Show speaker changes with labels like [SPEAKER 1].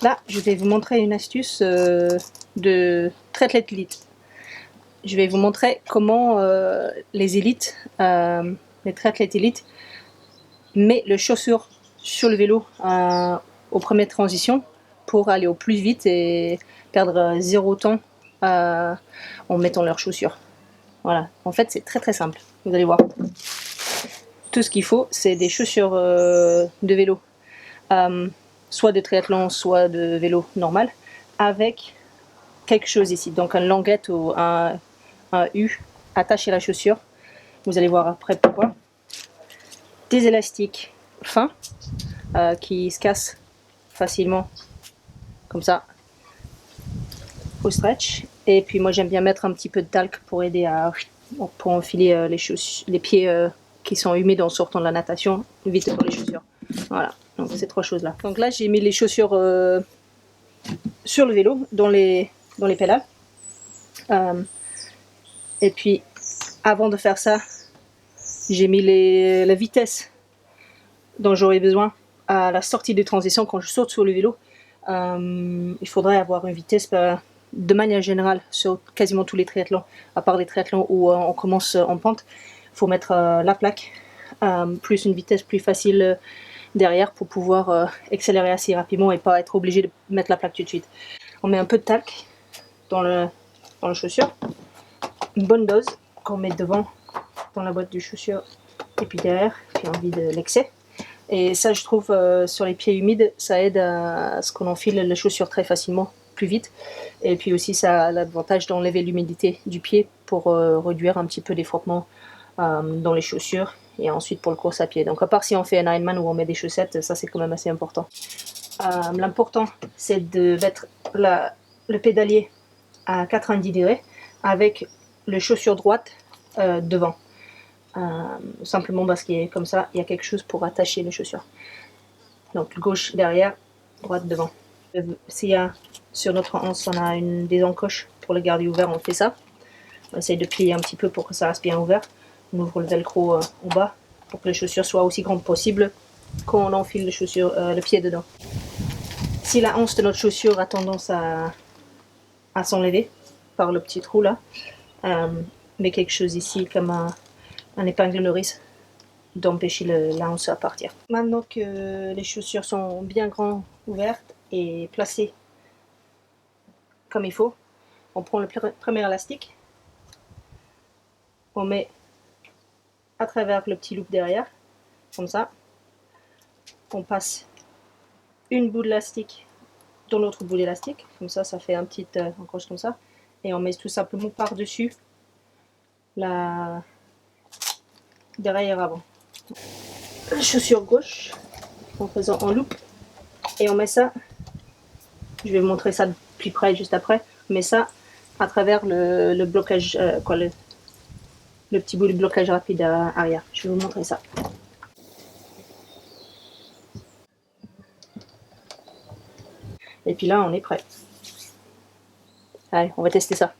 [SPEAKER 1] Là, je vais vous montrer une astuce de triathlète élite. Je vais vous montrer comment les élites, les triathlètes élites, mettent les chaussures sur le vélo aux premières transitions pour aller au plus vite et perdre zéro temps en mettant leurs chaussures. Voilà, en fait c'est très très simple, vous allez voir. Tout ce qu'il faut, c'est des chaussures de vélo, soit de triathlon, soit de vélo normal, avec quelque chose ici, donc une languette ou un U attaché à la chaussure. Vous allez voir après pourquoi. Des élastiques fins qui se cassent facilement, comme ça, au stretch. Et puis moi j'aime bien mettre un petit peu de talc pour aider pour enfiler les pieds qui sont humides en sortant de la natation, vite pour les chaussures. Voilà, donc ces trois choses là. Donc là j'ai mis les chaussures sur le vélo, dans les pédales. Et puis avant de faire ça, j'ai mis la vitesse dont j'aurai besoin à la sortie de transition quand je saute sur le vélo. Il faudrait avoir une vitesse de manière générale sur quasiment tous les triathlons, à part les triathlons où on commence en pente. Il faut mettre la plaque, plus une vitesse plus facile derrière pour pouvoir accélérer assez rapidement et pas être obligé de mettre la plaque tout de suite. On met un peu de talc dans la chaussure, une bonne dose qu'on met devant dans la boîte de chaussures et puis derrière, puis on vide l'excès. Et ça, je trouve, sur les pieds humides, ça aide à ce qu'on enfile les chaussures très facilement, plus vite. Et puis aussi, ça a l'avantage d'enlever l'humidité du pied pour réduire un petit peu les frottements dans les chaussures et ensuite pour le course à pied. Donc à part si on fait un Ironman où on met des chaussettes, ça c'est quand même assez important. L'important, c'est de mettre le pédalier à 90 degrés avec les chaussures droites devant. Simplement parce qu'il y a comme ça, il y a quelque chose pour attacher les chaussures. Donc gauche derrière, droite devant. S'il y a sur notre anse, on a des encoches pour le garder ouvert, on fait ça. On essaye de plier un petit peu pour que ça reste bien ouvert. On ouvre le velcro en bas pour que les chaussures soient aussi grandes possible quand on enfile le pied dedans. Si la anse de notre chaussure a tendance à s'enlever par le petit trou là, mais quelque chose ici comme un épingle nourrice d'empêcher la anse à partir. Maintenant que les chaussures sont bien grandes, ouvertes et placées comme il faut, on prend le premier élastique, on met à travers le petit loop derrière, comme ça, on passe une bout d'élastique dans l'autre bout d'élastique, comme ça, ça fait un petit encoche comme ça, et on met tout simplement par-dessus la derrière avant. La chaussure gauche, en faisant un loop, et on met ça, je vais vous montrer ça de plus près juste après, on met ça à travers le blocage, le petit bout de blocage rapide arrière. Je vais vous montrer ça. Et puis là, on est prêt. Allez, on va tester ça.